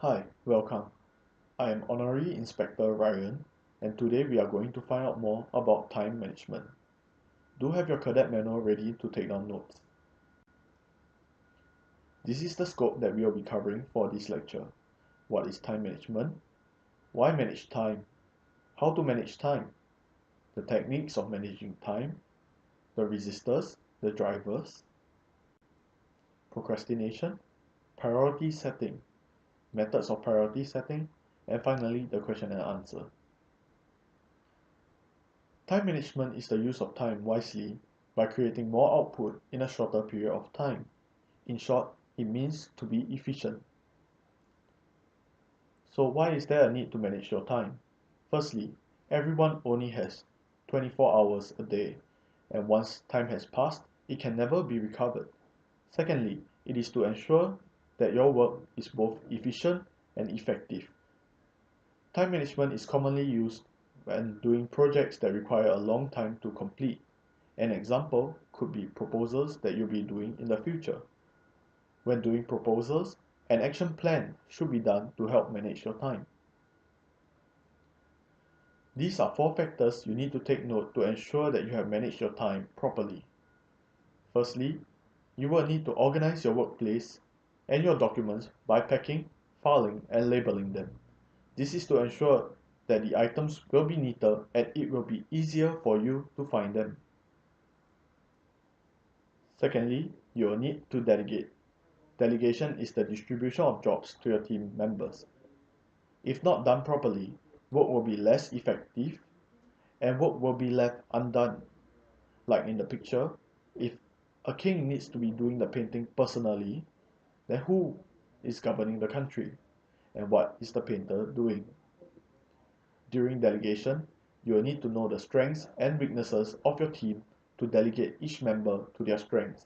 Hi, welcome. I am Honorary Inspector Ryan, and today we are going to find out more about time management. Do have your cadet manual ready to take down notes. This is the scope that we will be covering for this lecture. What is time management? Why manage time? How to manage time? The techniques of managing time, the resistors, the drivers, procrastination, priority setting, methods of priority setting, and finally the question and answer. Time management is the use of time wisely by creating more output in a shorter period of time. In short, it means to be efficient. So why is there a need to manage your time? Firstly, everyone only has 24 hours a day, and once time has passed, it can never be recovered. Secondly, it is to ensure that your work is both efficient and effective. Time management is commonly used when doing projects that require a long time to complete. An example could be proposals that you'll be doing in the future. When doing proposals, an action plan should be done to help manage your time. These are four factors you need to take note to ensure that you have managed your time properly. Firstly, you will need to organize your workplace and your documents by packing, filing, and labeling them. This is to ensure that the items will be neater and it will be easier for you to find them. Secondly, you will need to delegate. Delegation is the distribution of jobs to your team members. If not done properly, work will be less effective and work will be left undone. Like in the picture, if a king needs to be doing the painting personally, then who is governing the country? And what is the painter doing? During delegation, you will need to know the strengths and weaknesses of your team to delegate each member to their strengths.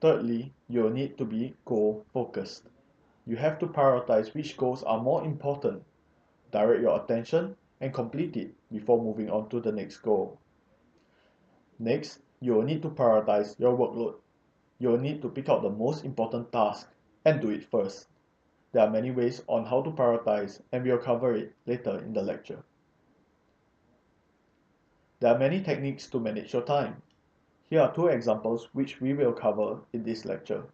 Thirdly, you will need to be goal focused. You have to prioritize which goals are more important, direct your attention, and complete it before moving on to the next goal. Next, you will need to prioritize your workload. You will need to pick out the most important task and do it first. There are many ways on how to prioritize, and we will cover it later in the lecture. There are many techniques to manage your time. Here are two examples which we will cover in this lecture.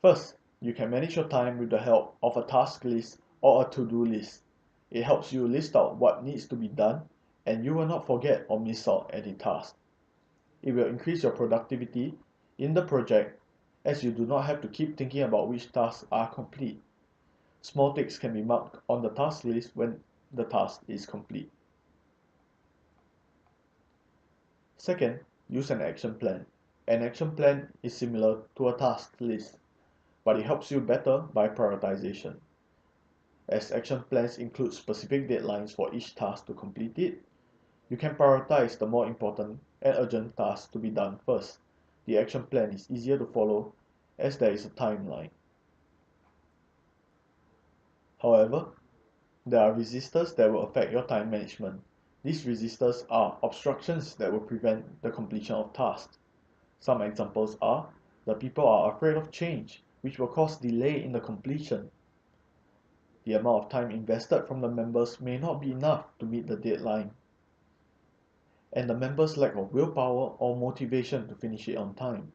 First, you can manage your time with the help of a task list or a to-do list. It helps you list out what needs to be done and you will not forget or miss out any task. It will increase your productivity in the project as you do not have to keep thinking about which tasks are complete. Small ticks can be marked on the task list when the task is complete. Second, use an action plan. An action plan is similar to a task list, but it helps you better by prioritization. As action plans include specific deadlines for each task to complete it, you can prioritize the more important and urgent tasks to be done first. The action plan is easier to follow as there is a timeline. However, there are resistors that will affect your time management. These resistors are obstructions that will prevent the completion of tasks. Some examples are the people are afraid of change, which will cause delay in the completion. The amount of time invested from the members may not be enough to meet the deadline. And the members' lack of willpower or motivation to finish it on time.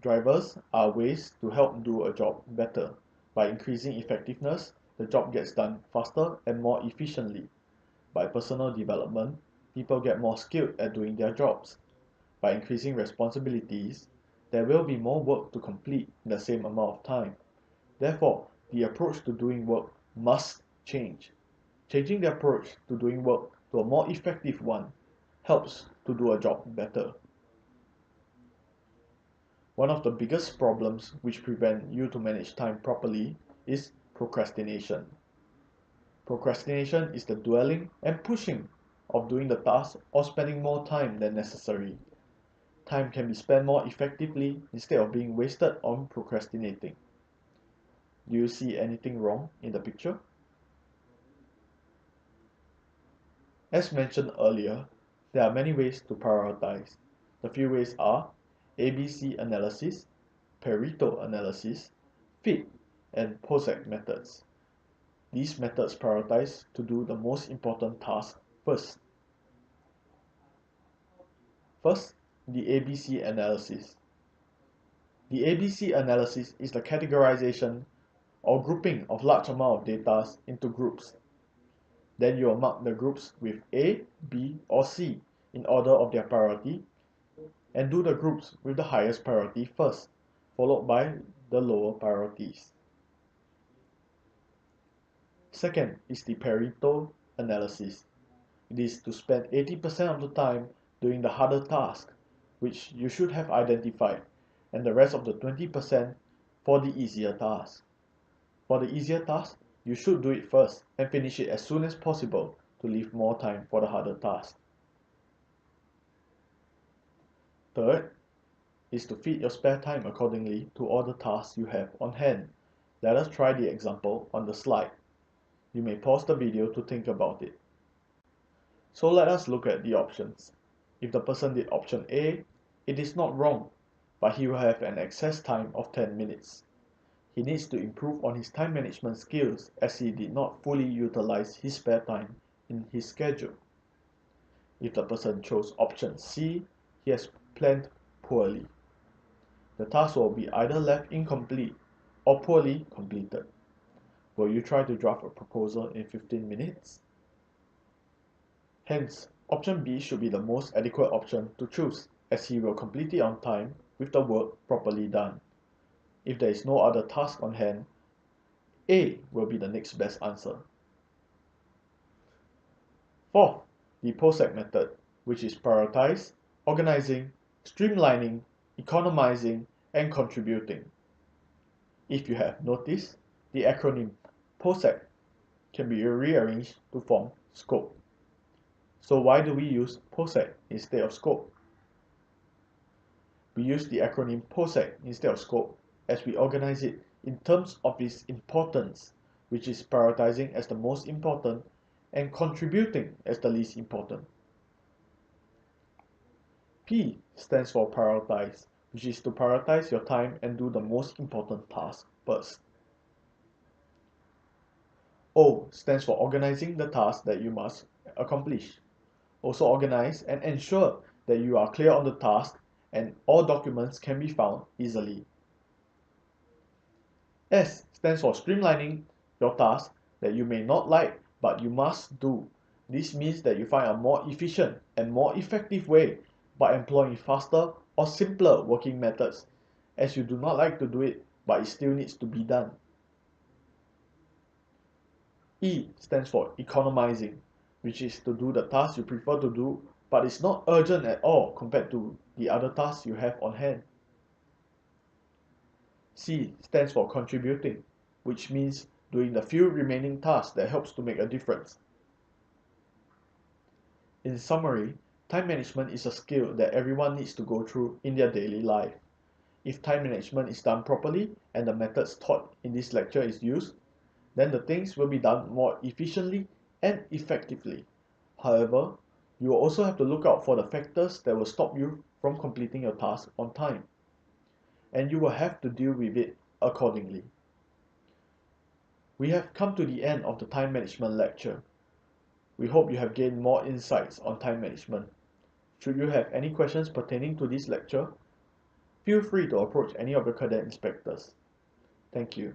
Drivers are ways to help do a job better. By increasing effectiveness, the job gets done faster and more efficiently. By personal development, people get more skilled at doing their jobs. By increasing responsibilities, there will be more work to complete in the same amount of time. Therefore, the approach to doing work must change. Changing the approach to doing work to a more effective one helps to do a job better. One of the biggest problems which prevent you to manage time properly is procrastination. Procrastination is the dwelling and pushing of doing the task or spending more time than necessary. Time can be spent more effectively instead of being wasted on procrastinating. Do you see anything wrong in the picture? As mentioned earlier, there are many ways to prioritize. The few ways are ABC analysis, Pareto analysis, fit, and POSAC methods. These methods prioritize to do the most important task first. First, the ABC analysis. The ABC analysis is the categorization or grouping of large amount of data into groups. Then you will mark the groups with A, B, or C in order of their priority, and do the groups with the highest priority first, followed by the lower priorities. Second is the Pareto analysis. It is to spend 80% of the time doing the harder task, which you should have identified, and the rest of the 20% for the easier task. For the easier task, you should do it first and finish it as soon as possible to leave more time for the harder task. Third is to fit your spare time accordingly to all the tasks you have on hand. Let us try the example on the slide. You may pause the video to think about it. So let us look at the options. If the person did option A, it is not wrong, but he will have an excess time of 10 minutes. He needs to improve on his time management skills as he did not fully utilize his spare time in his schedule. If the person chose option C, he has planned poorly. The task will be either left incomplete or poorly completed. Will you try to draft a proposal in 15 minutes? Hence, option B should be the most adequate option to choose, as he will complete it on time with the work properly done. If there is no other task on hand, A will be the next best answer. Fourth, the POSAC method, which is prioritize, organizing, streamlining, economizing, and contributing. If you have noticed, the acronym POSAC can be rearranged to form SCOPE. So why do we use POSAC instead of SCOPE? We use the acronym POSAC instead of SCOPE as we organize it in terms of its importance, which is prioritizing as the most important and contributing as the least important. P stands for prioritize, which is to prioritize your time and do the most important task first. O stands for organizing the task that you must accomplish. Also organize and ensure that you are clear on the task and all documents can be found easily. S stands for streamlining your task that you may not like but you must do. This means that you find a more efficient and more effective way by employing faster or simpler working methods, as you do not like to do it but it still needs to be done. E stands for economizing, which is to do the task you prefer to do but it's not urgent at all compared to the other tasks you have on hand. C stands for contributing, which means doing the few remaining tasks that helps to make a difference. In summary, time management is a skill that everyone needs to go through in their daily life. If time management is done properly and the methods taught in this lecture is used, then the things will be done more efficiently and effectively. However, you will also have to look out for the factors that will stop you from completing your task on time, and you will have to deal with it accordingly. We have come to the end of the time management lecture. We hope you have gained more insights on time management. Should you have any questions pertaining to this lecture, feel free to approach any of the cadet inspectors. Thank you.